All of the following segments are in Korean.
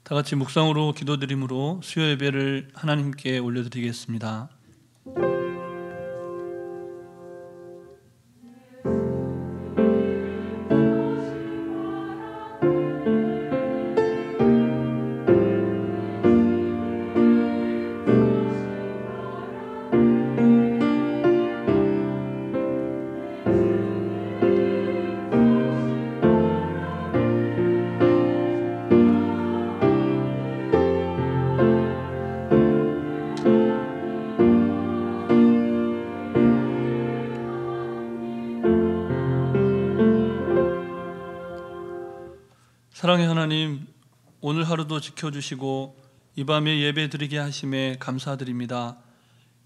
다 같이 묵상으로 기도드림으로 수요 예배를 하나님께 올려드리겠습니다. 사랑의 하나님, 오늘 하루도 지켜주시고 이 밤에 예배드리게 하심에 감사드립니다.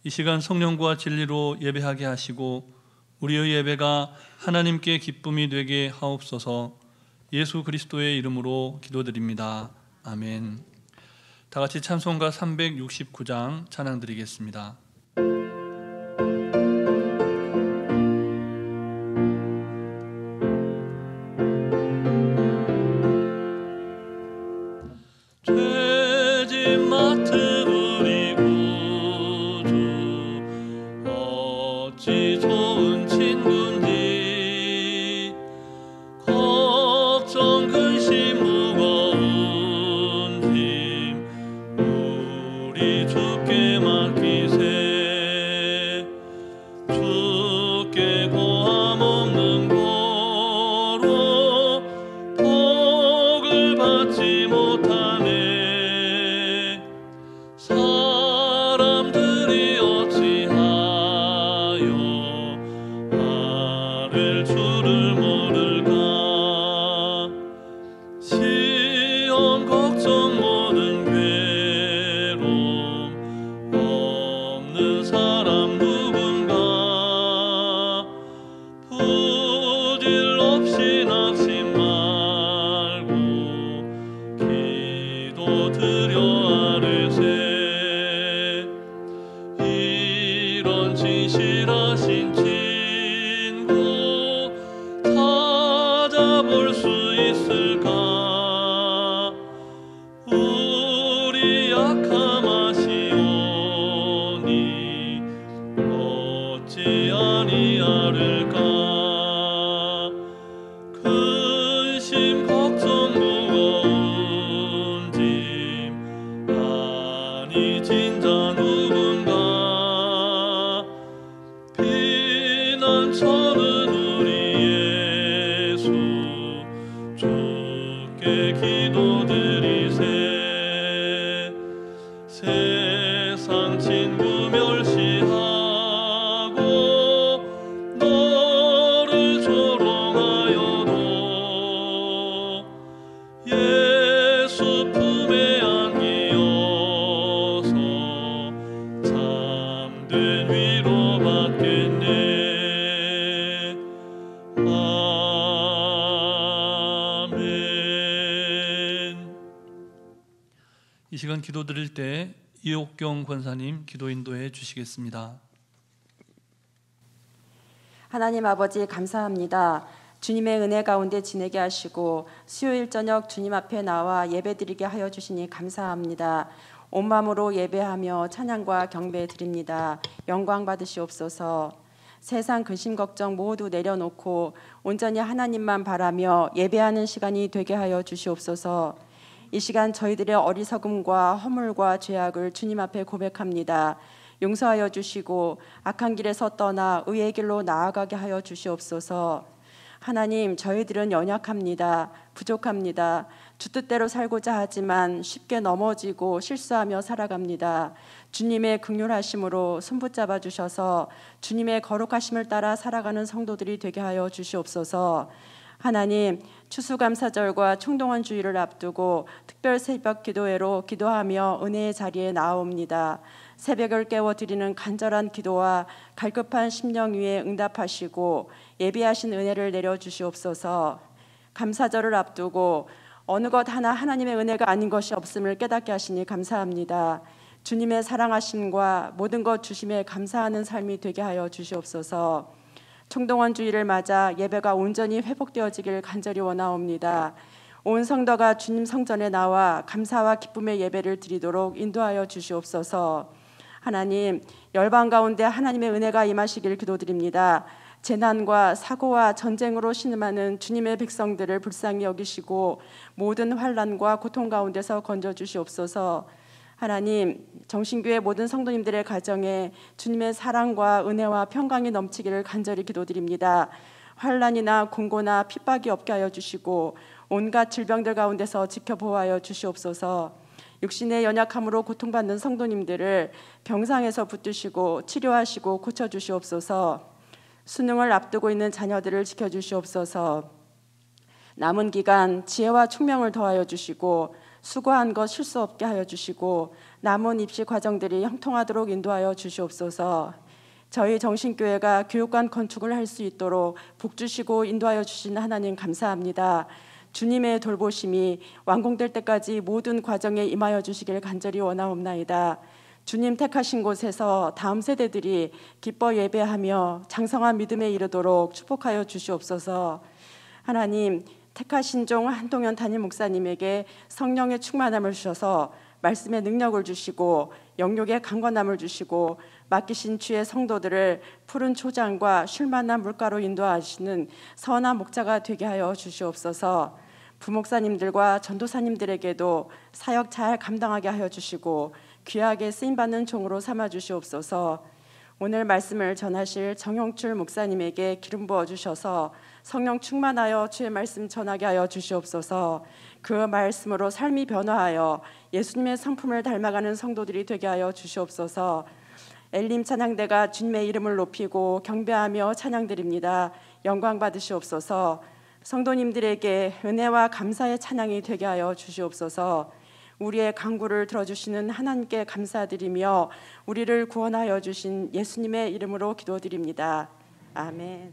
이 시간 성령과 진리로 예배하게 하시고 우리의 예배가 하나님께 기쁨이 되게 하옵소서. 예수 그리스도의 이름으로 기도드립니다. 아멘. 다 같이 찬송가 369장 찬양 드리겠습니다. 이 시간 기도 드릴 때 이옥경 권사님 기도 인도해 주시겠습니다. 하나님 아버지 감사합니다. 주님의 은혜 가운데 지내게 하시고 수요일 저녁 주님 앞에 나와 예배드리게 하여 주시니 감사합니다. 온 마음으로 예배하며 찬양과 경배 드립니다. 영광 받으시옵소서. 세상 근심 걱정 모두 내려놓고 온전히 하나님만 바라며 예배하는 시간이 되게 하여 주시옵소서. 이 시간 저희들의 어리석음과 허물과 죄악을 주님 앞에 고백합니다. 용서하여 주시고 악한 길에서 떠나 의의 길로 나아가게 하여 주시옵소서. 하나님, 저희들은 연약합니다. 부족합니다. 주 뜻대로 살고자 하지만 쉽게 넘어지고 실수하며 살아갑니다. 주님의 긍휼하심으로 손붙잡아 주셔서 주님의 거룩하심을 따라 살아가는 성도들이 되게 하여 주시옵소서. 하나님, 추수감사절과 총동원 주일을 앞두고 특별 새벽 기도회로 기도하며 은혜의 자리에 나아옵니다. 새벽을 깨워드리는 간절한 기도와 갈급한 심령 위에 응답하시고 예비하신 은혜를 내려주시옵소서. 감사절을 앞두고 어느 것 하나 하나님의 은혜가 아닌 것이 없음을 깨닫게 하시니 감사합니다. 주님의 사랑하심과 모든 것 주심에 감사하는 삶이 되게 하여 주시옵소서. 총동원 주일을 맞아 예배가 온전히 회복되어지길 간절히 원하옵니다. 온 성도가 주님 성전에 나와 감사와 기쁨의 예배를 드리도록 인도하여 주시옵소서. 하나님, 열방 가운데 하나님의 은혜가 임하시길 기도드립니다. 재난과 사고와 전쟁으로 신음하는 주님의 백성들을 불쌍히 여기시고 모든 환난과 고통 가운데서 건져 주시옵소서. 하나님, 정신교회 모든 성도님들의 가정에 주님의 사랑과 은혜와 평강이 넘치기를 간절히 기도드립니다. 환난이나 공고나 핍박이 없게 하여 주시고 온갖 질병들 가운데서 지켜보호하여 주시옵소서. 육신의 연약함으로 고통받는 성도님들을 병상에서 붙드시고 치료하시고 고쳐주시옵소서. 수능을 앞두고 있는 자녀들을 지켜주시옵소서. 남은 기간 지혜와 총명을 더하여 주시고 수고한 것 실수 없게 하여 주시고 남은 입시 과정들이 형통하도록 인도하여 주시옵소서. 저희 정신교회가 교육관 건축을 할 수 있도록 복주시고 인도하여 주신 하나님 감사합니다. 주님의 돌보심이 완공될 때까지 모든 과정에 임하여 주시길 간절히 원하옵나이다. 주님 택하신 곳에서 다음 세대들이 기뻐 예배하며 장성한 믿음에 이르도록 축복하여 주시옵소서. 하나님, 택하신 종 한동현 담임 목사님에게 성령의 충만함을 주셔서 말씀의 능력을 주시고 영육의 강건함을 주시고 맡기신 주의 성도들을 푸른 초장과 쉴만한 물가로 인도하시는 선한 목자가 되게 하여 주시옵소서. 부목사님들과 전도사님들에게도 사역 잘 감당하게 하여 주시고 귀하게 쓰임받는 종으로 삼아 주시옵소서. 오늘 말씀을 전하실 정영출 목사님에게 기름 부어 주셔서 성령 충만하여 주의 말씀 전하게 하여 주시옵소서. 그 말씀으로 삶이 변화하여 예수님의 성품을 닮아가는 성도들이 되게 하여 주시옵소서. 엘림 찬양대가 주님의 이름을 높이고 경배하며 찬양드립니다. 영광 받으시옵소서. 성도님들에게 은혜와 감사의 찬양이 되게 하여 주시옵소서. 우리의 간구를 들어주시는 하나님께 감사드리며 우리를 구원하여 주신 예수님의 이름으로 기도드립니다. 아멘.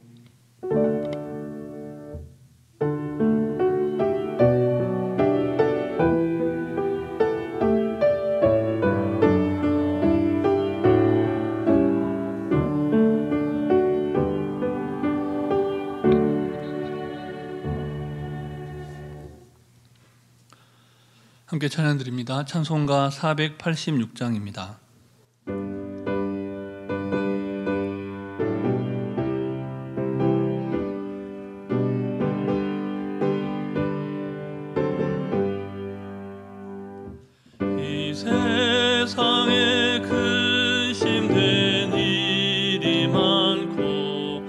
함께 찬양드립니다. 찬송가 486장입니다. 이 세상에 근심된 일이 많고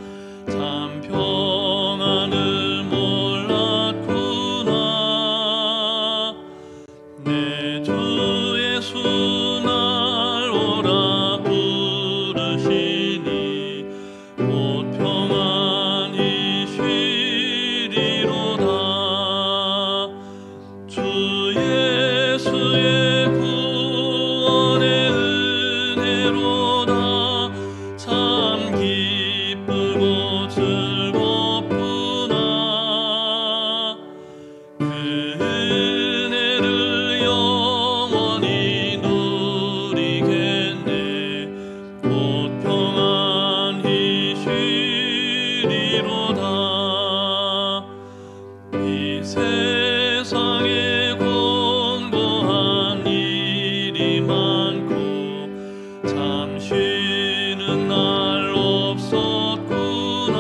참 평안을 몰랐구나. 내 주 예수 날 오라 부르시니 곧 평안히 쉬리로다. 주 예수의 구원의 은혜로다. 참 기쁘고 즐겁구나. 그 은혜를 영원히 누리겠네. 곧 평안히 쉬리로다. 이 세상에 공고한 일이 많고 참 쉬는 날 없었구나.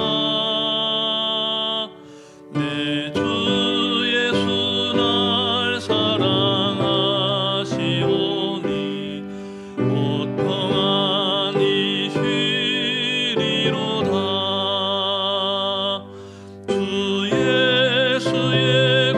내 주 예수 날 사랑하시오니 곧 평안히 쉬리로다. 주 예수의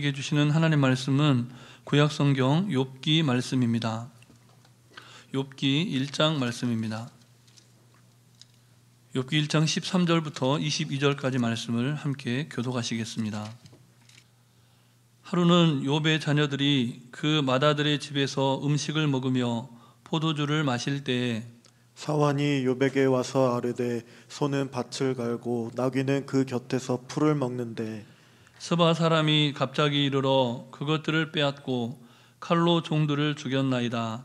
우리에게 주시는 하나님 말씀은 구약성경 욥기 말씀입니다. 욥기 1장 말씀입니다. 욥기 1장 13절부터 22절까지 말씀을 함께 교독하시겠습니다. 하루는 욥의 자녀들이 그 맏아들의 집에서 음식을 먹으며 포도주를 마실 때에 사환이 욥에게 와서 아뢰되 소는 밭을 갈고 나귀는 그 곁에서 풀을 먹는데 스바 사람이 갑자기 이르러 그것들을 빼앗고 칼로 종들을 죽였나이다.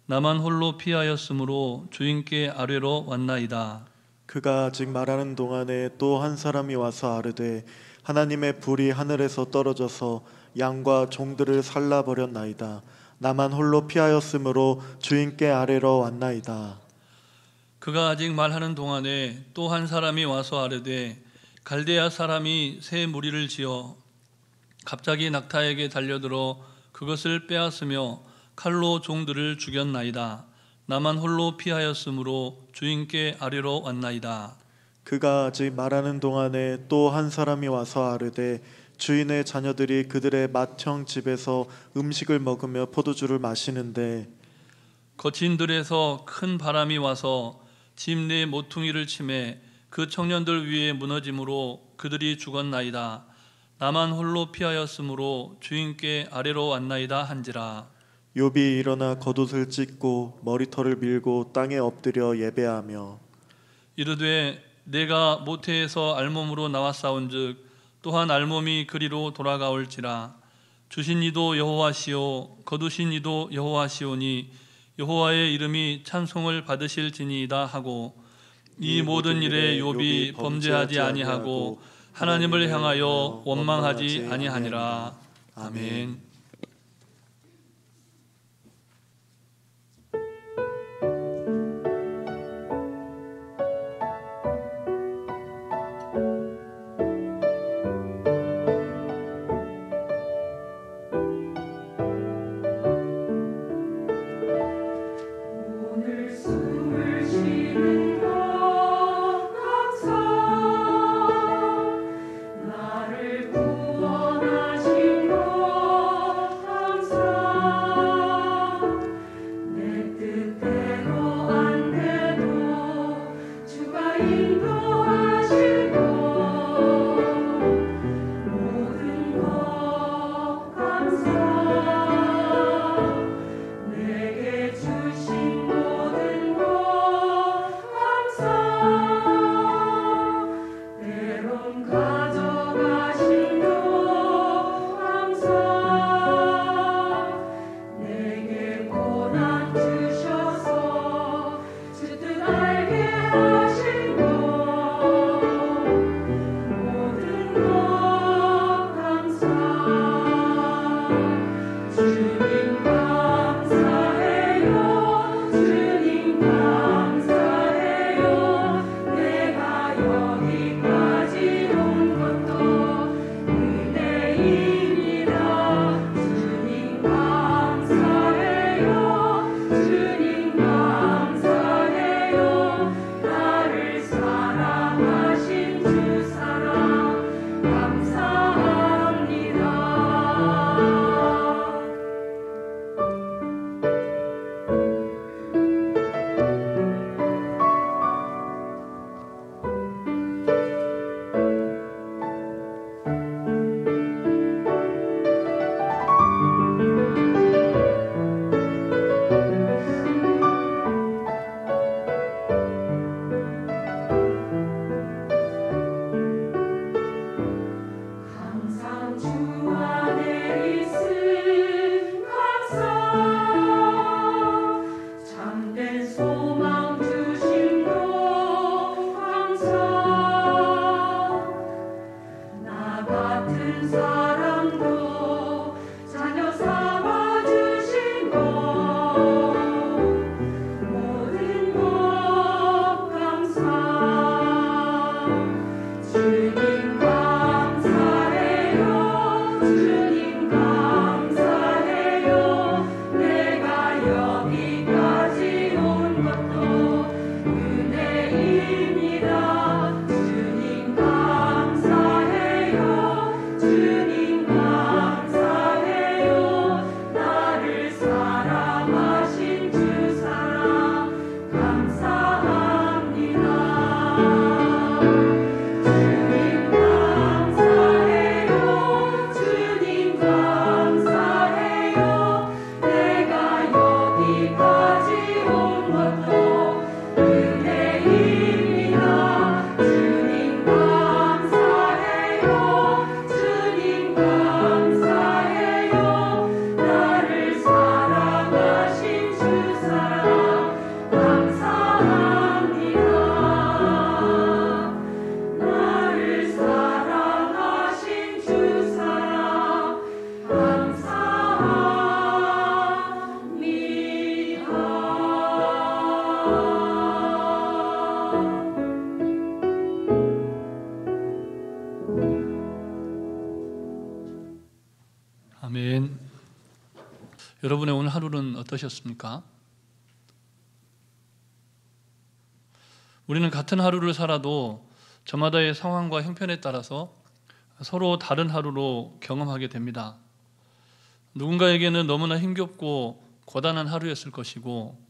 나만 홀로 피하였으므로 주인께 아뢰러 왔나이다. 그가 아직 말하는 동안에 또 한 사람이 와서 아뢰되 하나님의 불이 하늘에서 떨어져서 양과 종들을 살라버렸나이다. 나만 홀로 피하였으므로 주인께 아뢰러 왔나이다. 그가 아직 말하는 동안에 또 한 사람이 와서 아뢰되 갈대아 사람이 새 무리를 지어 갑자기 낙타에게 달려들어 그것을 빼앗으며 칼로 종들을 죽였나이다. 나만 홀로 피하였으므로 주인께 아뢰러 왔나이다. 그가 아직 말하는 동안에 또 한 사람이 와서 아뢰되 주인의 자녀들이 그들의 맏형 집에서 음식을 먹으며 포도주를 마시는데 거친 들에서 큰 바람이 와서 집 내 모퉁이를 치매 그 청년들 위에 무너짐으로 그들이 죽었나이다. 나만 홀로 피하였으므로 주인께 아뢰러 왔나이다 한지라. 욥이 일어나 겉옷을 찢고 머리털을 밀고 땅에 엎드려 예배하며 이르되 내가 모태에서 알몸으로 나왔사온즉 또한 알몸이 그리로 돌아가올지라. 주신 이도 여호와시오 거두신 이도 여호와시오니 여호와의 이름이 찬송을 받으실지니이다 하고 이 모든 일에 욥이 범죄하지 아니하고 하나님을 향하여 원망하지 아니하니라. 아멘. 내게 주신 모든 여러분의 오늘 하루는 어떠셨습니까? 우리는 같은 하루를 살아도 저마다의 상황과 형편에 따라서 서로 다른 하루로 경험하게 됩니다. 누군가에게는 너무나 힘겹고 고단한 하루였을 것이고,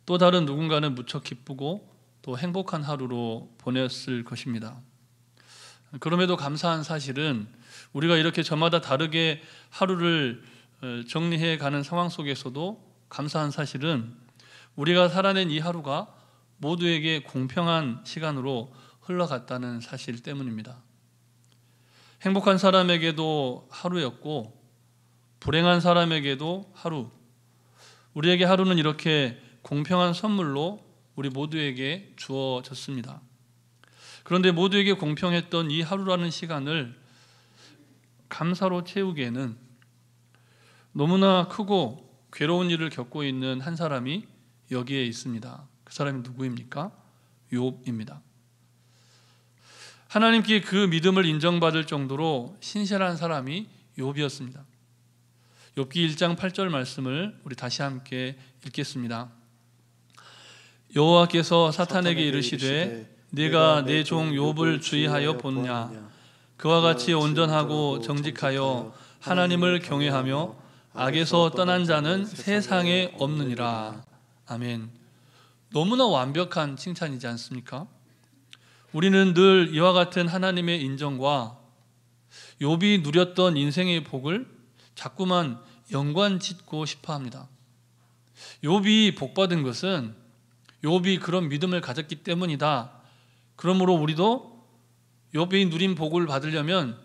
또 다른 누군가는 무척 기쁘고 또 행복한 하루로 보냈을 것입니다. 그럼에도 감사한 사실은 우리가 이렇게 저마다 다르게 하루를 정리해 가는 상황 속에서도 감사한 사실은 우리가 살아낸 이 하루가 모두에게 공평한 시간으로 흘러갔다는 사실 때문입니다. 행복한 사람에게도 하루였고 불행한 사람에게도 하루, 우리에게 하루는 이렇게 공평한 선물로 우리 모두에게 주어졌습니다. 그런데 모두에게 공평했던 이 하루라는 시간을 감사로 채우기에는 너무나 크고 괴로운 일을 겪고 있는 한 사람이 여기에 있습니다. 그 사람이 누구입니까? 욥입니다. 하나님께 그 믿음을 인정받을 정도로 신실한 사람이 욥이었습니다. 욥기 1장 8절 말씀을 우리 다시 함께 읽겠습니다. 여호와께서 사탄에게 이르시되 네가 내 종 욥을 주의하여 보느냐? 그와 같이 온전하고 정직하여 하나님을 경외하며 악에서 떠난 자는 세상에 없느니라. 아멘. 너무나 완벽한 칭찬이지 않습니까? 우리는 늘 이와 같은 하나님의 인정과 욥이 누렸던 인생의 복을 자꾸만 연관짓고 싶어 합니다. 욥이 복받은 것은 욥이 그런 믿음을 가졌기 때문이다. 그러므로 우리도 욥이 누린 복을 받으려면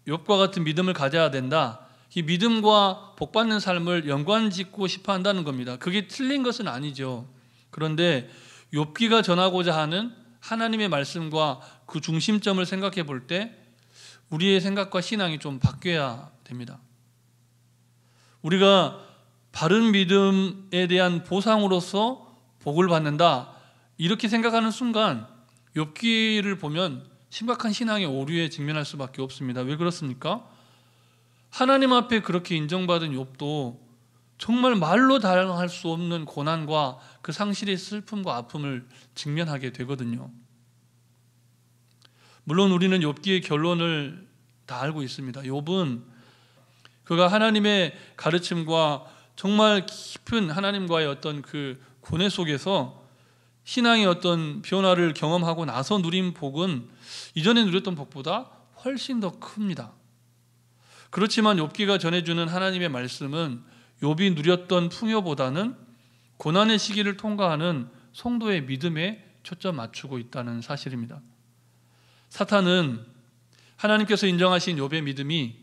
욥과 같은 믿음을 가져야 된다. 이 믿음과 복받는 삶을 연관짓고 싶어 한다는 겁니다. 그게 틀린 것은 아니죠. 그런데 욥기가 전하고자 하는 하나님의 말씀과 그 중심점을 생각해 볼 때 우리의 생각과 신앙이 좀 바뀌어야 됩니다. 우리가 바른 믿음에 대한 보상으로서 복을 받는다, 이렇게 생각하는 순간 욥기를 보면 심각한 신앙의 오류에 직면할 수밖에 없습니다. 왜 그렇습니까? 하나님 앞에 그렇게 인정받은 욥도 정말 말로 달할 수 없는 고난과 그 상실의 슬픔과 아픔을 직면하게 되거든요. 물론 우리는 욥기의 결론을 다 알고 있습니다. 욥은 그가 하나님의 가르침과 정말 깊은 하나님과의 어떤 그 고뇌 속에서 신앙의 어떤 변화를 경험하고 나서 누린 복은 이전에 누렸던 복보다 훨씬 더 큽니다. 그렇지만 욥기가 전해주는 하나님의 말씀은 욥이 누렸던 풍요보다는 고난의 시기를 통과하는 성도의 믿음에 초점 맞추고 있다는 사실입니다. 사탄은 하나님께서 인정하신 욥의 믿음이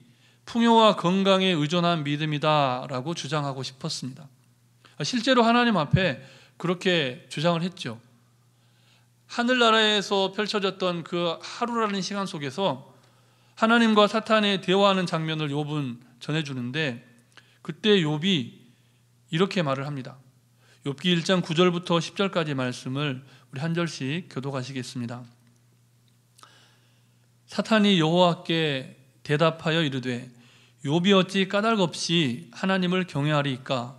풍요와 건강에 의존한 믿음이다라고 주장하고 싶었습니다. 실제로 하나님 앞에 그렇게 주장을 했죠. 하늘나라에서 펼쳐졌던 그 하루라는 시간 속에서 하나님과 사탄의 대화하는 장면을 욥은 전해주는데, 그때 욥이 이렇게 말을 합니다. 욥기 1장 9절부터 10절까지 말씀을 우리 한 절씩 교독하시겠습니다. 사탄이 여호와께 대답하여 이르되 욥이 어찌 까닭 없이 하나님을 경외하리이까?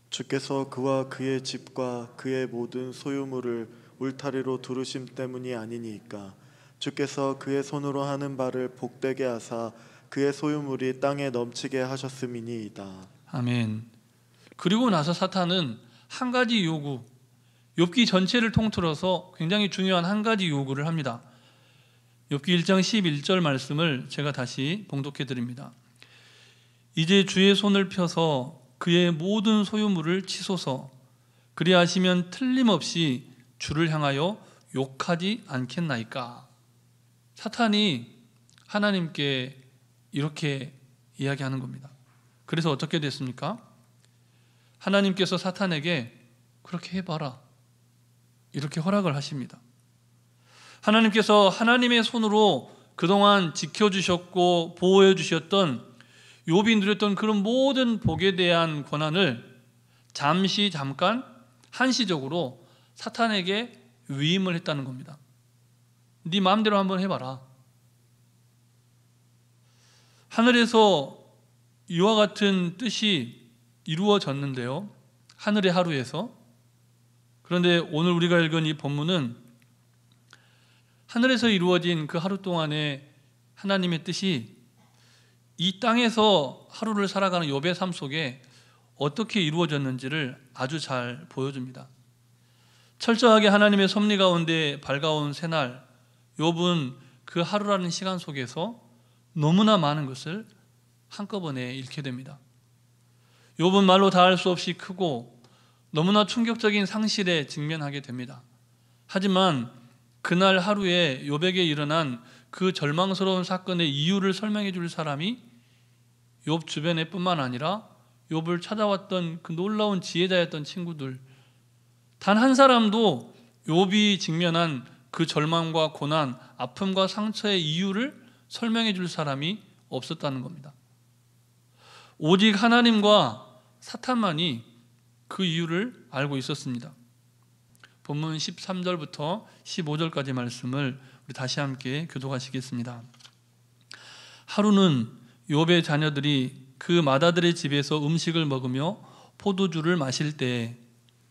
주께서 그와 그의 집과 그의 모든 소유물을 울타리로 두르심 때문이 아니니까. 주께서 그의 손으로 하는 바를 복되게 하사 그의 소유물이 땅에 넘치게 하셨음이니이다. 아멘. 그리고 나서 사탄은 한 가지 요구, 욥기 전체를 통틀어서 굉장히 중요한 한 가지 요구를 합니다. 욥기 1장 11절 말씀을 제가 다시 봉독해 드립니다. 이제 주의 손을 펴서 그의 모든 소유물을 치소서. 그리하시면 틀림없이 주를 향하여 욕하지 않겠나이까? 사탄이 하나님께 이렇게 이야기하는 겁니다. 그래서 어떻게 됐습니까? 하나님께서 사탄에게 그렇게 해봐라, 이렇게 허락을 하십니다. 하나님께서 하나님의 손으로 그동안 지켜주셨고 보호해 주셨던 욥이 누렸던 그런 모든 복에 대한 권한을 잠깐 한시적으로 사탄에게 위임을 했다는 겁니다. 네 마음대로 한번 해봐라. 하늘에서 이와 같은 뜻이 이루어졌는데요. 하늘의 하루에서. 그런데 오늘 우리가 읽은 이 본문은 하늘에서 이루어진 그 하루 동안에 하나님의 뜻이 이 땅에서 하루를 살아가는 욥의 삶 속에 어떻게 이루어졌는지를 아주 잘 보여줍니다. 철저하게 하나님의 섭리 가운데 밝아온 새날, 욥은 그 하루라는 시간 속에서 너무나 많은 것을 한꺼번에 잃게 됩니다. 욥은 말로 다할 수 없이 크고 너무나 충격적인 상실에 직면하게 됩니다. 하지만 그날 하루에 욥에게 일어난 그 절망스러운 사건의 이유를 설명해 줄 사람이 욥 주변에 뿐만 아니라 욥을 찾아왔던 그 놀라운 지혜자였던 친구들, 단 한 사람도 욥이 직면한 그 절망과 고난, 아픔과 상처의 이유를 설명해 줄 사람이 없었다는 겁니다. 오직 하나님과 사탄만이 그 이유를 알고 있었습니다. 본문 13절부터 15절까지 말씀을 우리 다시 함께 교독하시겠습니다. 하루는 욥의 자녀들이 그 마다들의 집에서 음식을 먹으며 포도주를 마실 때에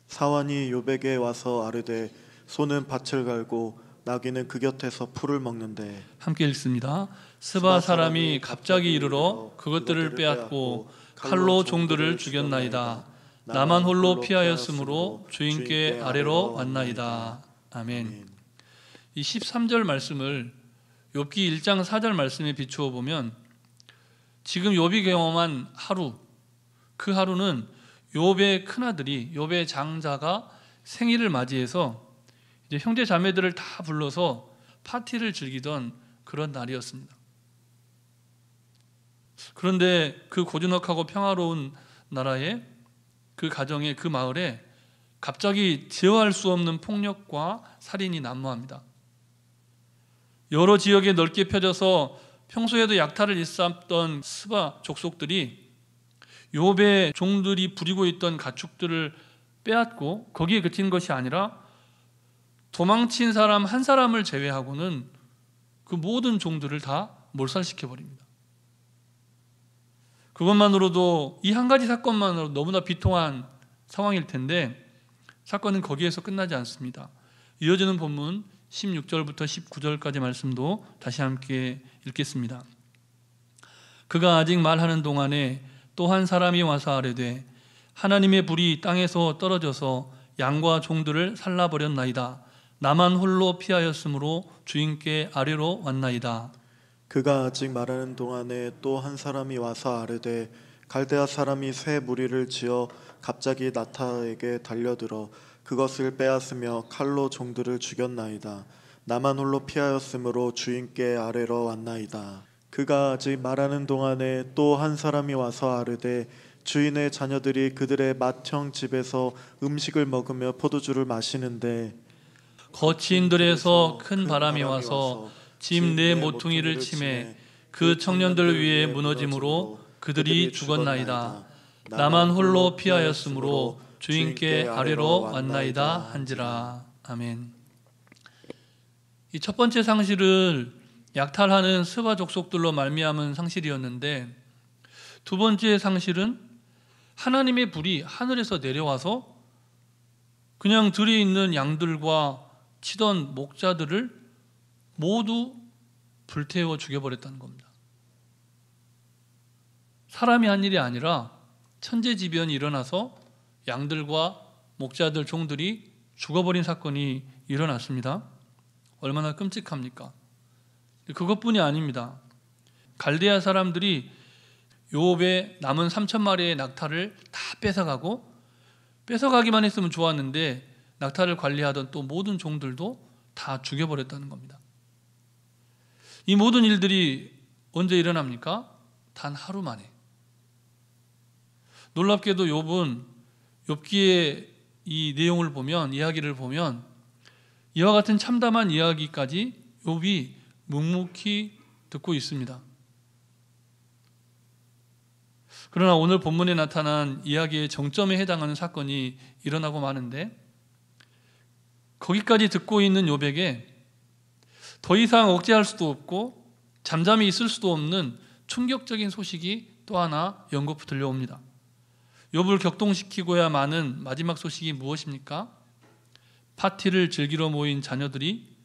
사환이 욥에게 와서 아르되 소는 밭을 갈고 나귀는 그 곁에서 풀을 먹는데 함께 읽습니다. 스바 사람이 갑자기 이르러 그것들을 빼앗고 칼로 종들을 죽였나이다. 나만 홀로 피하였으므로 주인께 아래로 왔나이다. 아멘. 이 13절 말씀을 욥기 1장 4절 말씀에 비추어 보면 지금 욥이 경험한 하루, 그 하루는 욥의 큰아들이, 욥의 장자가 생일을 맞이해서 이제 형제 자매들을 다 불러서 파티를 즐기던 그런 날이었습니다. 그런데 그 고즈넉하고 평화로운 나라에, 그 가정에, 그 마을에 갑자기 제어할 수 없는 폭력과 살인이 난무합니다. 여러 지역에 넓게 펴져서 평소에도 약탈을 일삼던 스바 족속들이 욥의 종들이 부리고 있던 가축들을 빼앗고 거기에 그친 것이 아니라 도망친 사람 한 사람을 제외하고는 그 모든 종들을 다 몰살시켜버립니다. 그것만으로도 이 한 가지 사건만으로도 너무나 비통한 상황일 텐데 사건은 거기에서 끝나지 않습니다. 이어지는 본문 16절부터 19절까지 말씀도 다시 함께 읽겠습니다. 그가 아직 말하는 동안에 또 한 사람이 와서 아뢰되 하나님의 불이 땅에서 떨어져서 양과 종들을 살라버렸나이다. 나만 홀로 피하였으므로 주인께 아래로 왔나이다. 그가 아직 말하는 동안에 또 한 사람이 와서 아르되 갈대아 사람이 새 무리를 지어 갑자기 나타에게 달려들어 그것을 빼앗으며 칼로 종들을 죽였나이다. 나만 홀로 피하였으므로 주인께 아뢰러 왔나이다. 그가 아직 말하는 동안에 또 한 사람이 와서 아르되 주인의 자녀들이 그들의 맏형 집에서 음식을 먹으며 포도주를 마시는데 거친들에서 큰 바람이 와서 집 내 모퉁이를 치매 그 청년들 위에 무너짐으로 그들이 죽었나이다. 나만 홀로 피하였으므로 주인께 아래로 왔나이다 한지라. 아멘. 이 첫 번째 상실을 약탈하는 스바 족속들로 말미암은 상실이었는데 두 번째 상실은 하나님의 불이 하늘에서 내려와서 그냥 들에 있는 양들과 치던 목자들을 모두 불태워 죽여버렸다는 겁니다. 사람이 한 일이 아니라 천재지변이 일어나서 양들과 목자들, 종들이 죽어버린 사건이 일어났습니다. 얼마나 끔찍합니까? 그것뿐이 아닙니다. 갈대아 사람들이 욥의 남은 3,000마리의 낙타를 다 뺏어가고, 뺏어가기만 했으면 좋았는데 낙타를 관리하던 또 모든 종들도 다 죽여버렸다는 겁니다. 이 모든 일들이 언제 일어납니까? 단 하루 만에. 놀랍게도 욥은 욥기의 이 내용을 보면, 이야기를 보면 이와 같은 참담한 이야기까지 욥이 묵묵히 듣고 있습니다. 그러나 오늘 본문에 나타난 이야기의 정점에 해당하는 사건이 일어나고 마는데 거기까지 듣고 있는 욥에게 더 이상 억제할 수도 없고 잠잠히 있을 수도 없는 충격적인 소식이 또 하나 연거푸 들려옵니다. 욥을 격동시키고야 마는 마지막 소식이 무엇입니까? 파티를 즐기러 모인 자녀들이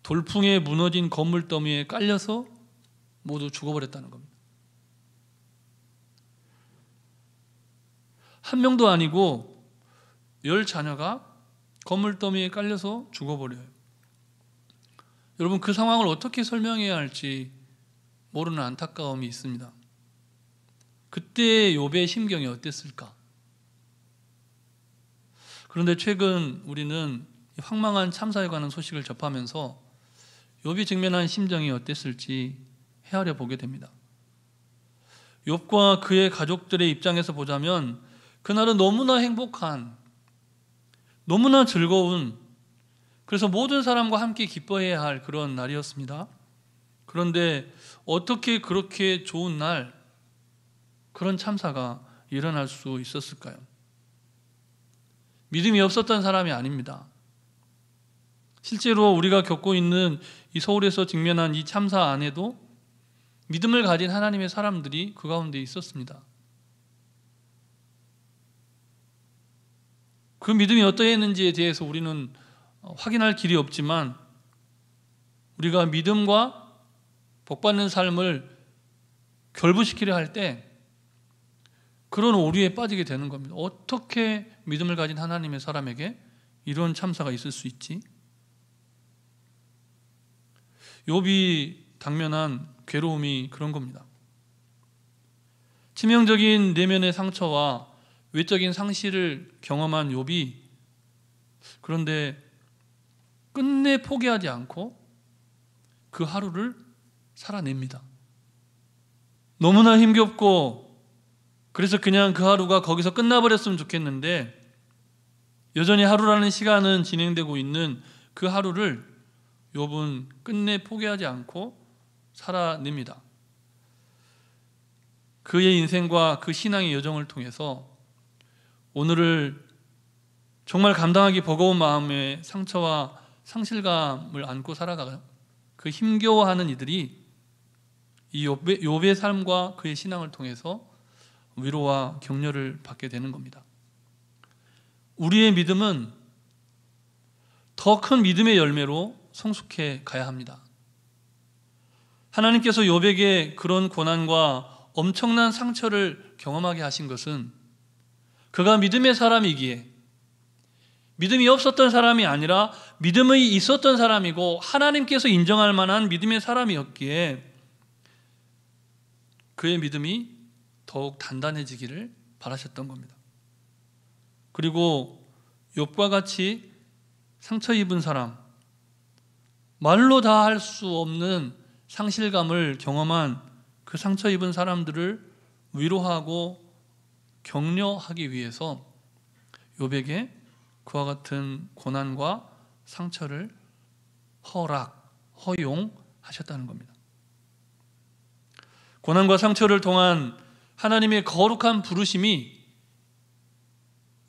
돌풍에 무너진 건물 더미에 깔려서 모두 죽어버렸다는 겁니다. 한 명도 아니고 10자녀가 건물 더미에 깔려서 죽어버려요. 여러분, 그 상황을 어떻게 설명해야 할지 모르는 안타까움이 있습니다. 그때 욥의 심경이 어땠을까? 그런데 최근 우리는 황망한 참사에 관한 소식을 접하면서 욥이 직면한 심정이 어땠을지 헤아려 보게 됩니다. 욥과 그의 가족들의 입장에서 보자면 그날은 너무나 행복한, 너무나 즐거운, 그래서 모든 사람과 함께 기뻐해야 할 그런 날이었습니다. 그런데 어떻게 그렇게 좋은 날, 그런 참사가 일어날 수 있었을까요? 믿음이 없었던 사람이 아닙니다. 실제로 우리가 겪고 있는 이 서울에서 직면한 이 참사 안에도 믿음을 가진 하나님의 사람들이 그 가운데 있었습니다. 그 믿음이 어떠했는지에 대해서 우리는 확인할 길이 없지만 우리가 믿음과 복받는 삶을 결부시키려 할 때 그런 오류에 빠지게 되는 겁니다. 어떻게 믿음을 가진 하나님의 사람에게 이런 참사가 있을 수 있지? 욥이 당면한 괴로움이 그런 겁니다. 치명적인 내면의 상처와 외적인 상실을 경험한 욥이 그런데 끝내 포기하지 않고 그 하루를 살아냅니다. 너무나 힘겹고 그래서 그냥 그 하루가 거기서 끝나버렸으면 좋겠는데 여전히 하루라는 시간은 진행되고 있는 그 하루를 욥은 끝내 포기하지 않고 살아냅니다. 그의 인생과 그 신앙의 여정을 통해서 오늘을 정말 감당하기 버거운 마음의 상처와 상실감을 안고 살아가는 그 힘겨워하는 이들이 이 욥의 삶과 그의 신앙을 통해서 위로와 격려를 받게 되는 겁니다. 우리의 믿음은 더 큰 믿음의 열매로 성숙해 가야 합니다. 하나님께서 욥에게 그런 고난과 엄청난 상처를 경험하게 하신 것은 그가 믿음의 사람이기에, 믿음이 없었던 사람이 아니라 믿음이 있었던 사람이고 하나님께서 인정할 만한 믿음의 사람이었기에 그의 믿음이 더욱 단단해지기를 바라셨던 겁니다. 그리고 욥과 같이 상처 입은 사람, 말로 다 할 수 없는 상실감을 경험한 그 상처 입은 사람들을 위로하고 격려하기 위해서 욥에게 그와 같은 고난과 상처를 허용하셨다는 겁니다. 고난과 상처를 통한 하나님의 거룩한 부르심이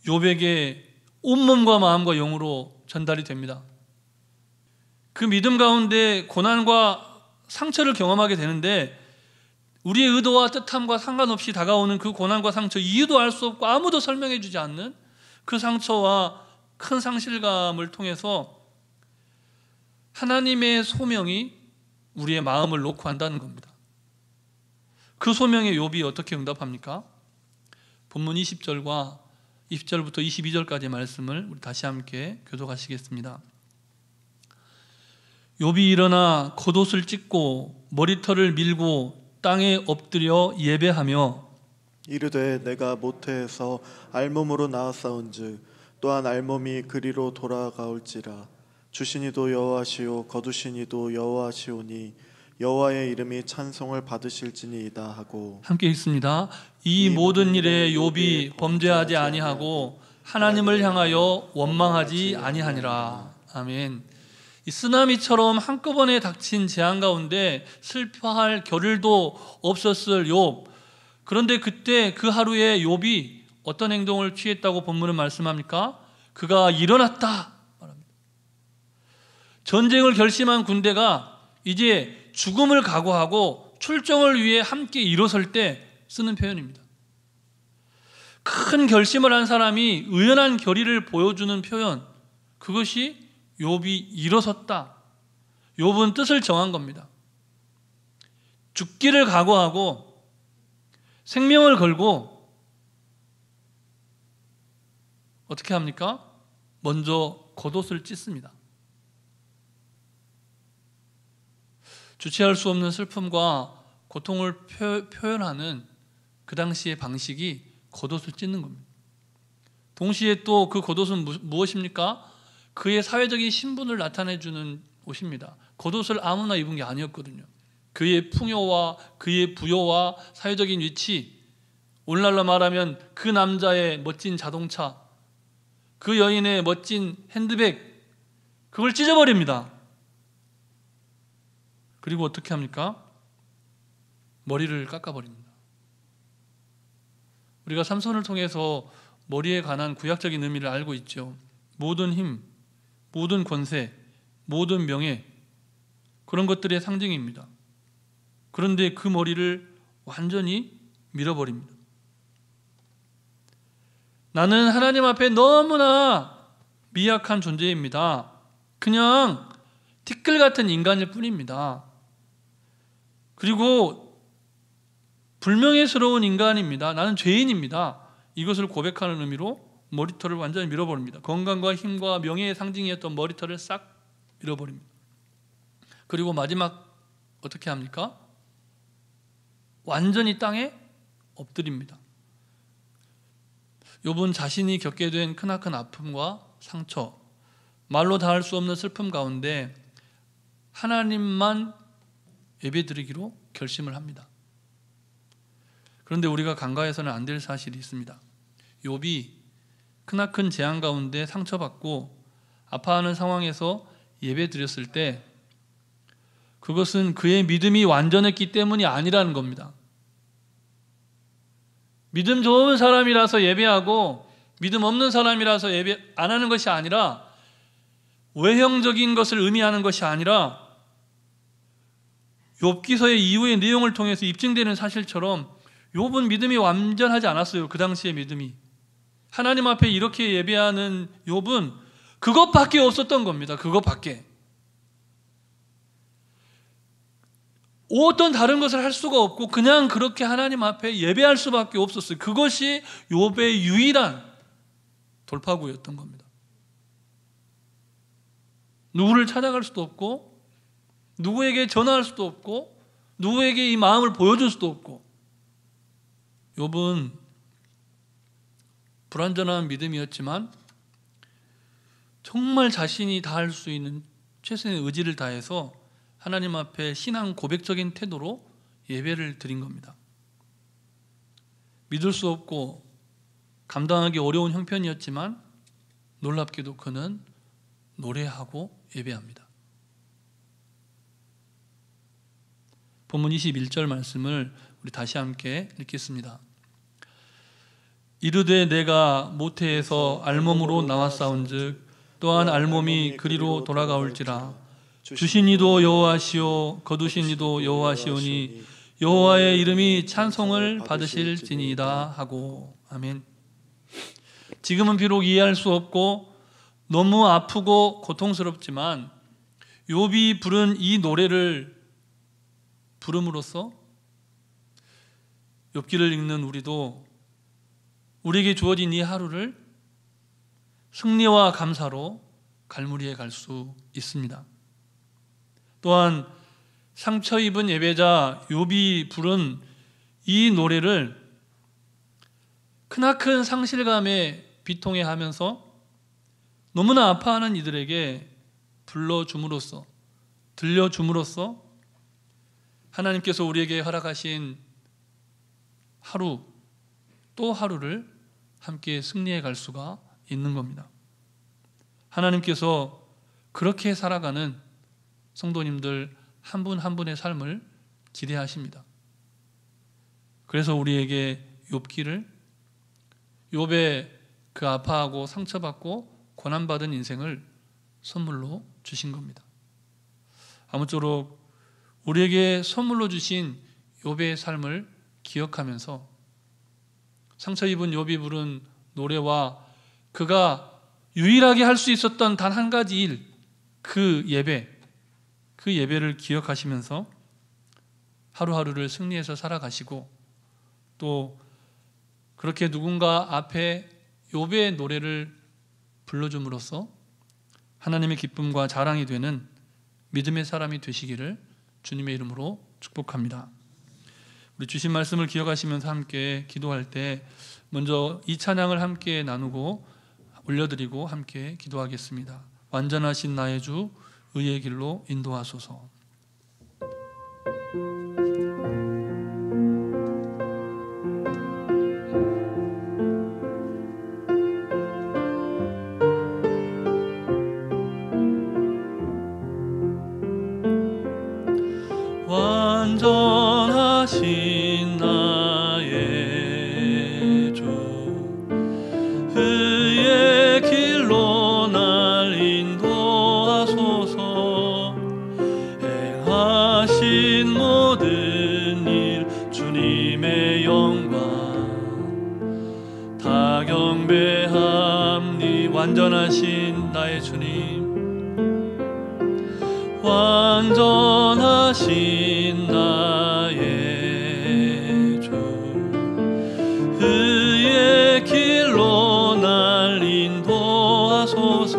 욥에게 온몸과 마음과 영으로 전달이 됩니다. 그 믿음 가운데 고난과 상처를 경험하게 되는데 우리의 의도와 뜻함과 상관없이 다가오는 그 고난과 상처, 이유도 알 수 없고 아무도 설명해 주지 않는 그 상처와 큰 상실감을 통해서 하나님의 소명이 우리의 마음을 놓고 한다는 겁니다. 그 소명에 욥이 어떻게 응답합니까? 본문 20절과 20절부터 22절까지의 말씀을 우리 다시 함께 교독하시겠습니다. 욥이 일어나 겉옷을 찢고 머리털을 밀고 땅에 엎드려 예배하며 이르되 내가 모태에서 알몸으로 나았사온즉 또한 알몸이 그리로 돌아가올지라. 주시니도 여호와시오 거두시니도 여호와시오니 여호와의 이름이 찬송을 받으실지니이다 하고 함께 읽습니다. 이 모든 일에 욥이 범죄하지 아니하고 하나님을 향하여 원망하지 아니하니라. 아멘. 이 쓰나미처럼 한꺼번에 닥친 재앙 가운데 슬퍼할 겨를도 없었을 욥. 그런데 그때 그 하루에 욥이 어떤 행동을 취했다고 본문은 말씀합니까? 그가 일어났다 말합니다. 전쟁을 결심한 군대가 이제 죽음을 각오하고 출정을 위해 함께 일어설 때 쓰는 표현입니다. 큰 결심을 한 사람이 의연한 결의를 보여주는 표현, 그것이 욥이 일어섰다. 욥은 뜻을 정한 겁니다. 죽기를 각오하고 생명을 걸고 어떻게 합니까? 먼저 겉옷을 찢습니다. 주체할 수 없는 슬픔과 고통을 표현하는 그 당시의 방식이 겉옷을 찢는 겁니다. 동시에 또 그 겉옷은 무엇입니까? 그의 사회적인 신분을 나타내주는 옷입니다. 겉옷을 아무나 입은 게 아니었거든요. 그의 풍요와 그의 부여와 사회적인 위치, 오늘날로 말하면 그 남자의 멋진 자동차, 그 여인의 멋진 핸드백, 그걸 찢어버립니다. 그리고 어떻게 합니까? 머리를 깎아버립니다. 우리가 삼손을 통해서 머리에 관한 구약적인 의미를 알고 있죠. 모든 힘, 모든 권세, 모든 명예, 그런 것들의 상징입니다. 그런데 그 머리를 완전히 밀어버립니다. 나는 하나님 앞에 너무나 미약한 존재입니다. 그냥 티끌 같은 인간일 뿐입니다. 그리고 불명예스러운 인간입니다. 나는 죄인입니다. 이것을 고백하는 의미로 머리털을 완전히 밀어버립니다. 건강과 힘과 명예의 상징이었던 머리털을 싹 밀어버립니다. 그리고 마지막 어떻게 합니까? 완전히 땅에 엎드립니다. 욥은 자신이 겪게 된 크나큰 아픔과 상처, 말로 다 할 수 없는 슬픔 가운데 하나님만 예배드리기로 결심을 합니다. 그런데 우리가 간과해서는 안 될 사실이 있습니다. 욥이 크나큰 재앙 가운데 상처받고 아파하는 상황에서 예배드렸을 때 그것은 그의 믿음이 완전했기 때문이 아니라는 겁니다. 믿음 좋은 사람이라서 예배하고 믿음 없는 사람이라서 예배 안 하는 것이 아니라, 외형적인 것을 의미하는 것이 아니라 욥기서의 이후의 내용을 통해서 입증되는 사실처럼 욥은 믿음이 완전하지 않았어요. 그 당시의 믿음이. 하나님 앞에 이렇게 예배하는 욥은 그것밖에 없었던 겁니다. 그것밖에. 어떤 다른 것을 할 수가 없고 그냥 그렇게 하나님 앞에 예배할 수밖에 없었어요. 그것이 욥의 유일한 돌파구였던 겁니다. 누구를 찾아갈 수도 없고 누구에게 전화할 수도 없고 누구에게 이 마음을 보여줄 수도 없고, 욥은 불완전한 믿음이었지만 정말 자신이 다할 수 있는 최선의 의지를 다해서 하나님 앞에 신앙 고백적인 태도로 예배를 드린 겁니다. 믿을 수 없고 감당하기 어려운 형편이었지만 놀랍게도 그는 노래하고 예배합니다. 본문 21절 말씀을 우리 다시 함께 읽겠습니다. 이르되 내가 모태에서 알몸으로 나왔사온즉 또한 알몸이 그리로 돌아가올지라. 주신 이도 여호와시오 거두신 이도 여호와시오니 여호와의 이름이 찬송을 받으실지니이다 하고. 아멘. 지금은 비록 이해할 수 없고 너무 아프고 고통스럽지만 욥이 부른 이 노래를 부름으로써 욥기를 읽는 우리도 우리에게 주어진 이 하루를 승리와 감사로 갈무리해 갈 수 있습니다. 또한 상처 입은 예배자 욥이 부른 이 노래를 크나큰 상실감에 비통해하면서 너무나 아파하는 이들에게 불러줌으로써, 들려줌으로써 하나님께서 우리에게 허락하신 하루 또 하루를 함께 승리해 갈 수가 있는 겁니다. 하나님께서 그렇게 살아가는 성도님들 한 분 한 분의 삶을 기대하십니다. 그래서 우리에게 욥기를, 욥의 그 아파하고 상처받고 고난받은 인생을 선물로 주신 겁니다. 아무쪼록 우리에게 선물로 주신 욥의 삶을 기억하면서 상처 입은 욥이 부른 노래와 그가 유일하게 할 수 있었던 단 한 가지 일, 그 예배를 기억하시면서 하루하루를 승리해서 살아가시고, 또 그렇게 누군가 앞에 욥의 노래를 불러줌으로써 하나님의 기쁨과 자랑이 되는 믿음의 사람이 되시기를 주님의 이름으로 축복합니다. 우리 주신 말씀을 기억하시면서 함께 기도할 때 먼저 이 찬양을 함께 나누고 올려드리고 함께 기도하겠습니다. 완전하신 나의 주 의의 길로 인도하소서. 완전하신 나의 주 의의 길로 날 인도하소서. 행하신 모든 일 주님의 영광 다 경배합니. 완전하신 나의 주님, 완전하신 나의 주 의의 길로 날 인도하소서.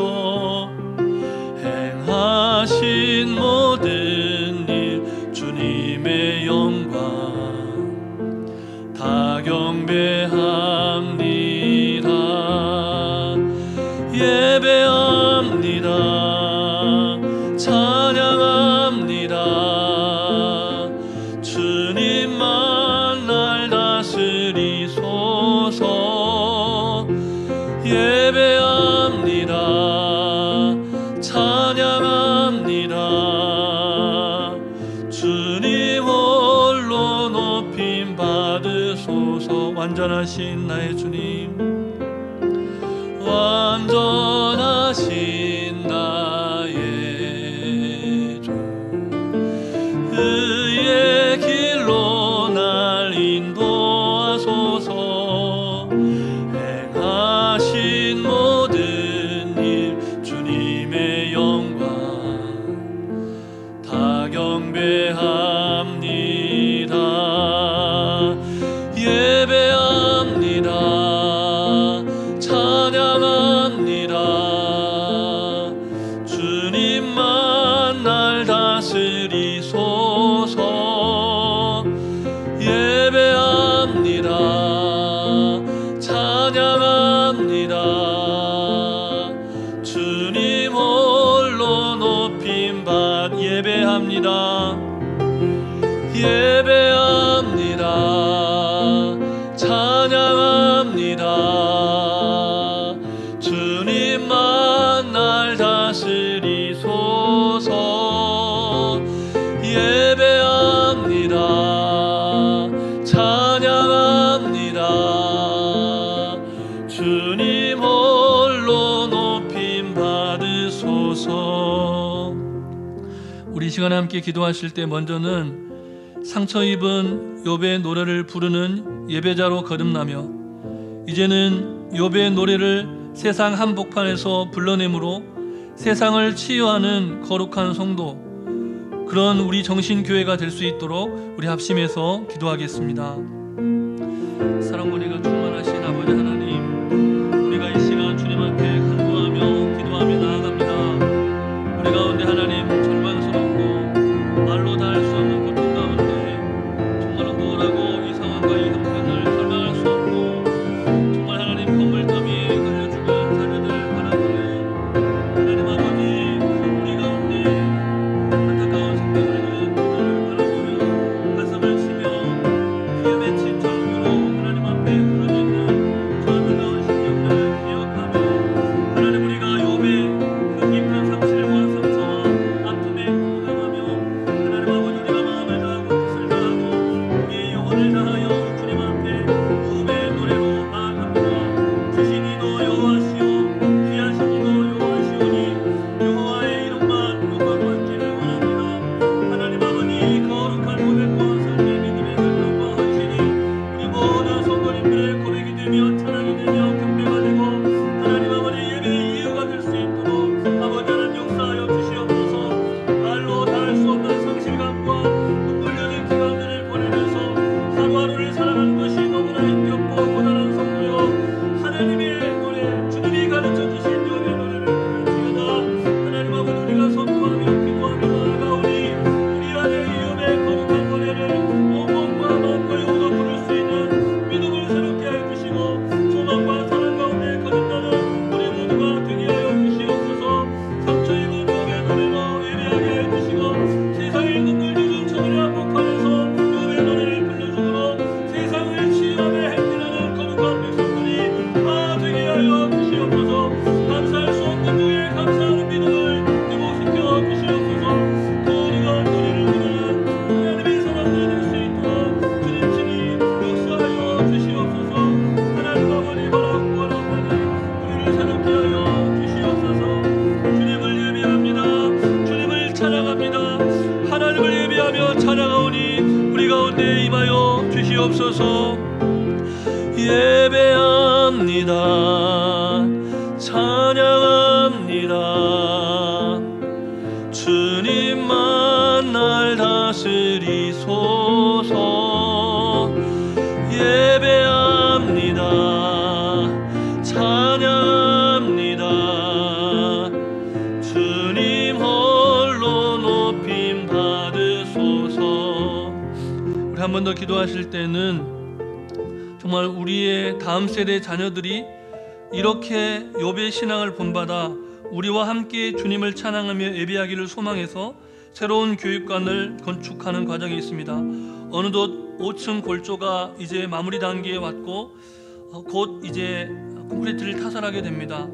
행하신 모든 일 주님의 영광 다 경배합니다. 예배합니다. 찬양합니다. 주님만 날 다스리소서. 예배합니다. 찬양합니다. 주님 홀로 높임 받으소서. 완전하신 나의 주님, 완전하신 나의 주 의의 길로 날 인도하소서. 행하신 모든 일 주님의 영광 다 경배합니다. 예배합니다. 찬양합니다. 주님만 날 다스리소서. 예배합니다. 찬양합니다. 주님 홀로 높임 받. 예배합니다. 예배합니다. 찬양합니다. 주님만 날 다스리소서. 예배합니다. 찬양합니다. 주님 홀로 높임 받으소서. 우리 시간에 함께 기도하실 때 먼저는 상처 입은 욥의 노래를 부르는 예배자로 거듭나며, 이제는 욥의 노래를 세상 한복판에서 불러내므로 세상을 치유하는 거룩한 성도, 그런 우리 정신교회가 될 수 있도록 우리 합심해서 기도하겠습니다. 사랑권위가 충만하신 아버지 하나님, 우리가 이 시간 주님 앞에 간구하며 기도하며 나아갑니다. 우리 가운데 하나님 절망스럽고 말로 다 할 수 없는 고통 가운데 정말 우울하고 이 상황과 이 형편을 설명할 수 없고 정말 하나님 건물더미 걸려 죽은 자녀들 바라보며 하나님 아버지 우리 가운데 안타까운 생명을 잃은 그들을 바라보며 가슴을 치며 피에 맺힌 절규로 하나님 앞에 주시옵소서. 예배합니다. 찬양합니다. 주님만 날 다스리소서. 예배합니다. 찬양합니다. 주님 홀로 높임 받으소서. 우리 한 번 더 기도하실 때는 정말 우리의 다음 세대 자녀들이 이렇게 욥의 신앙을 본받아 우리와 함께 주님을 찬양하며 예배하기를 소망해서 새로운 교육관을 건축하는 과정이 있습니다. 어느덧 5층 골조가 이제 마무리 단계에 왔고 곧 이제 콘크리트를 타설하게 됩니다.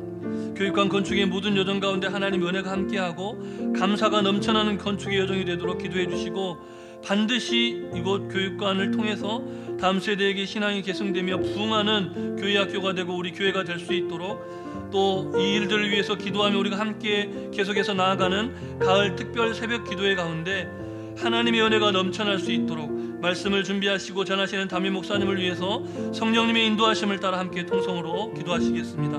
교육관 건축의 모든 여정 가운데 하나님 은혜가 함께하고 감사가 넘쳐나는 건축의 여정이 되도록 기도해 주시고, 반드시 이곳 교육관을 통해서 다음 세대에게 신앙이 계승되며 부흥하는 교회학교가 되고 우리 교회가 될 수 있도록, 또 이 일들을 위해서 기도하며 우리가 함께 계속해서 나아가는 가을 특별 새벽 기도회 가운데 하나님의 은혜가 넘쳐날 수 있도록 말씀을 준비하시고 전하시는 담임 목사님을 위해서 성령님의 인도하심을 따라 함께 통성으로 기도하시겠습니다.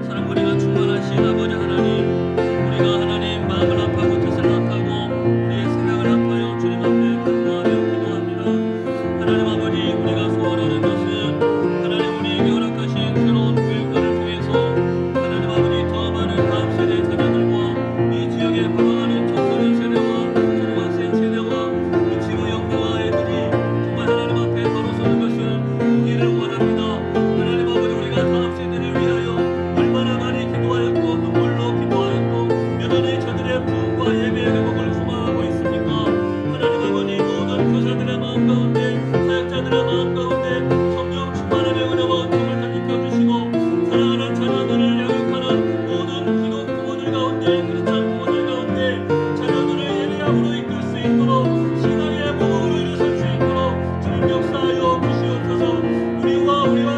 사랑과 충만하신 아버지 하나님, 우리가 하나님 마음을 합하고 뜻을 합하고 우리의 생각을 합하여 주님 앞에 간구하며 기도합니다. 하나님 아버지, 우리가 소원하는 것은 하나님 우리에게 허락하신 새로운 교육관을 통해서 하나님 아버지 더 많은 다음 세대 자녀들과 이 지역에 방황하는 청소년 세대와 초등학생 세대와 이 지구 영유아 애들이 정말 하나님 앞에 바로 서는 것을 보기를 원합니다. 하나님 아버지, 우리가 다음 세대를 위하여 얼마나 많이 기도하였고 눈물로 기도하였고 여전히 저들의 부흥과 예배의 회복을 소망하고 있습니까? 하나님 아버지, 모든 교사들의 마음 가운데 사역자들의 마음 가운데 성령 충만함의 은혜와 은총을 덧입혀 주시고 사랑하는 자녀들을 양육하는 모든 기독 부모들 가운데, 크리스찬 부모들 가운데 자녀들을 예배함으로 이끌 수 있도록 신앙의 모범으로 일으설 수 있도록 주님 역사하여 주시옵소서. 우리와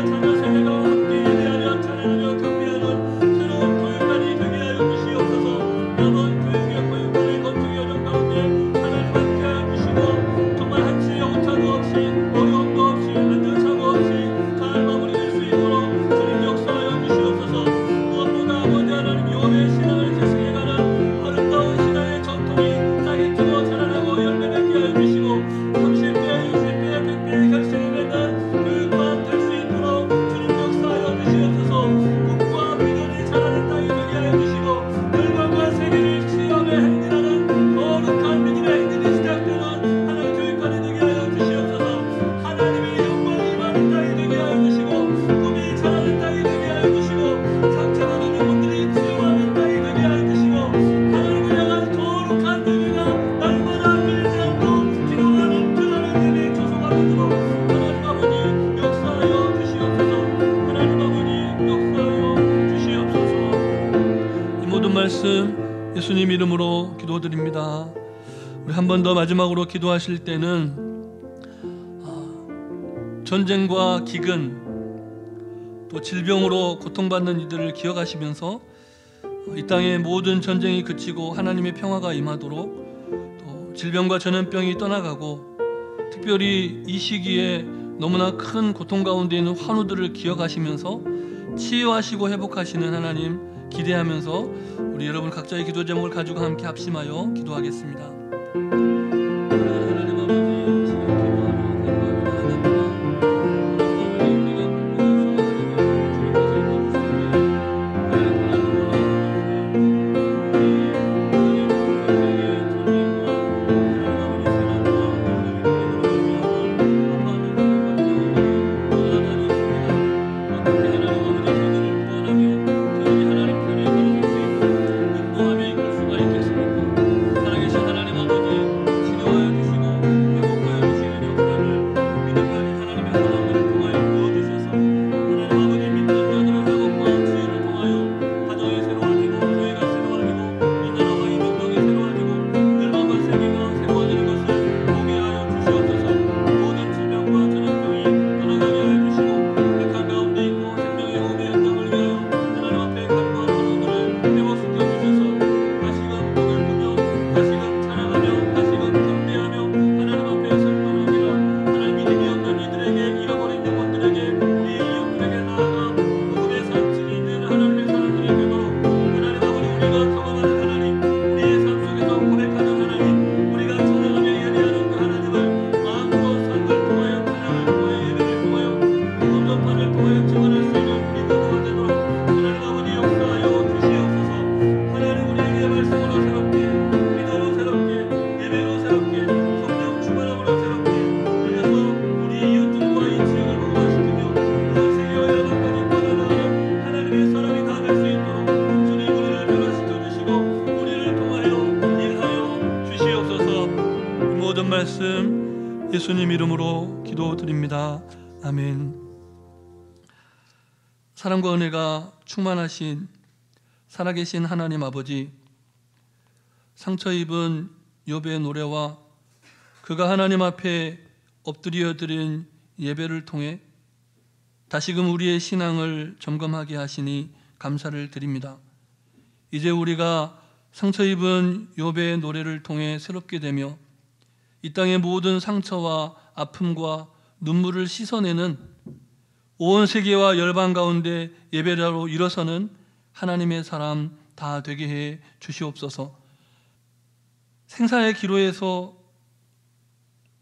자녀 세대가 함께 예배하며 찬양하며 경배하는 새로운 교육관이 되게 하여 주시옵소서. 남은 교육의 교육관의 건축 여정 가운데 하나님 함께하여 주시고 정말 한치의 오차도 없이 어려움도 없이 안전사고 없이 잘 마무리될 수 있도록 주님 역사하여 주시옵소서. 무엇보다 아버지 하나님, 욥의 신앙을 계승해가는 아름다운 신앙의 전통이 싹이 트고 자라나고 열매 맺게 하여 주시고 30배, 20배, 100배의 결실을 맺는 교육관 될 수 있도록 주님 역사하여 주시옵소서. 꿈과 비전이 자라는 땅이 되게 하여 주시고 열방과 세계를 시험에 행진하는 거룩한 믿음의 행진이 시작되는 하나님 교육관이 되게 하여 주시옵소서. 하나님의 영광이 임하는 땅이 되게 하여 주시고 꿈이 자라는 땅이 되게 하여 주시고 상처받은 영혼들이 치유하는 땅이 되게 하여 주시고 하나님을 향한 거룩한 예배가 날마다 끊이지 않고 기도하는 예배의 조소가 되도록 하나님 아버지 역사하여 주시옵소서. 하나님 아버지 역사하여 주시옵소서. 이 모든 말씀 예수님 이름으로 기도드립니다. 우리 한 번 더 마지막으로 기도하실 때는 전쟁과 기근 또 질병으로 고통받는 이들을 기억하시면서 이 땅의 모든 전쟁이 그치고 하나님의 평화가 임하도록, 또 질병과 전염병이 떠나가고 특별히 이 시기에 너무나 큰 고통 가운데 있는 환우들을 기억하시면서 치유하시고 회복하시는 하나님 기대하면서 우리 여러분 각자의 기도 제목을 가지고 함께 합심하여 기도하겠습니다. 살아계신 하나님 말씀 예수님 이름으로 기도드립니다. 아멘. 사랑과 은혜가 충만하신 살아계신 하나님 아버지, 상처 입은 욥의 노래와 그가 하나님 앞에 엎드려 드린 예배를 통해 다시금 우리의 신앙을 점검하게 하시니 감사를 드립니다. 이제 우리가 상처 입은 욥의 노래를 통해 새롭게 되며 이 땅의 모든 상처와 아픔과 눈물을 씻어내는 온 세계와 열방 가운데 예배자로 일어서는 하나님의 사람 다 되게 해 주시옵소서. 생사의 기로에서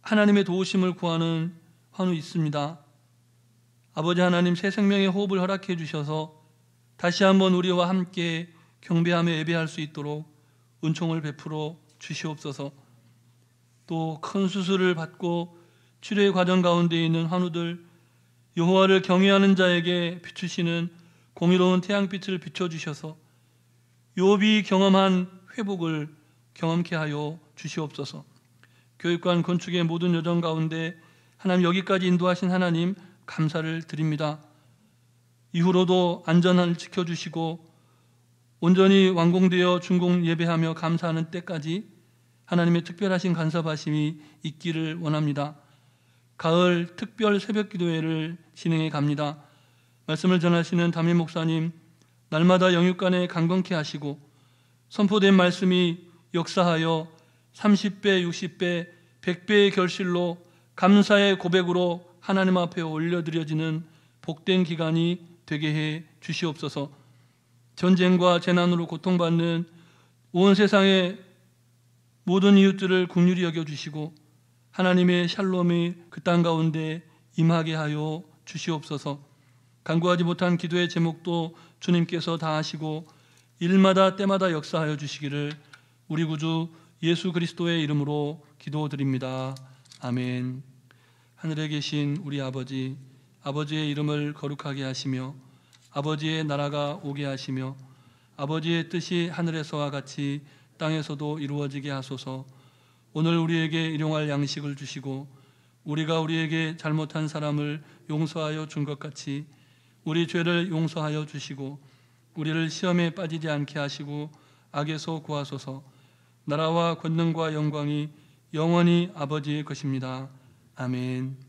하나님의 도우심을 구하는 환우 있습니다. 아버지 하나님, 새 생명의 호흡을 허락해 주셔서 다시 한번 우리와 함께 경배하며 예배할 수 있도록 은총을 베풀어 주시옵소서. 또 큰 수술을 받고 치료의 과정 가운데 있는 환우들, 여호와를 경외하는 자에게 비추시는 공의로운 태양빛을 비춰주셔서 욥이 경험한 회복을 경험케 하여 주시옵소서. 교육관 건축의 모든 여정 가운데 하나님 여기까지 인도하신 하나님 감사를 드립니다. 이후로도 안전을 지켜주시고 온전히 완공되어 준공 예배하며 감사하는 때까지 하나님의 특별하신 간섭하심이 있기를 원합니다. 가을 특별 새벽 기도회를 진행해 갑니다. 말씀을 전하시는 담임 목사님, 날마다 영육간에 강건케 하시고 선포된 말씀이 역사하여 30배, 60배, 100배의 결실로 감사의 고백으로 하나님 앞에 올려드려지는 복된 기간이 되게 해 주시옵소서. 전쟁과 재난으로 고통받는 온 세상의 모든 이웃들을 긍휼히 여겨주시고 하나님의 샬롬이 그 땅 가운데 임하게 하여 주시옵소서. 간구하지 못한 기도의 제목도 주님께서 다 하시고 일마다 때마다 역사하여 주시기를 우리 구주 예수 그리스도의 이름으로 기도드립니다. 아멘. 하늘에 계신 우리 아버지, 아버지의 이름을 거룩하게 하시며 아버지의 나라가 오게 하시며 아버지의 뜻이 하늘에서와 같이 땅에서도 이루어지게 하소서. 오늘 우리에게 일용할 양식을 주시고 우리가 우리에게 잘못한 사람을 용서하여 준 것 같이 우리 죄를 용서하여 주시고 우리를 시험에 빠지지 않게 하시고 악에서 구하소서. 나라와 권능과 영광이 영원히 아버지의 것입니다. 아멘.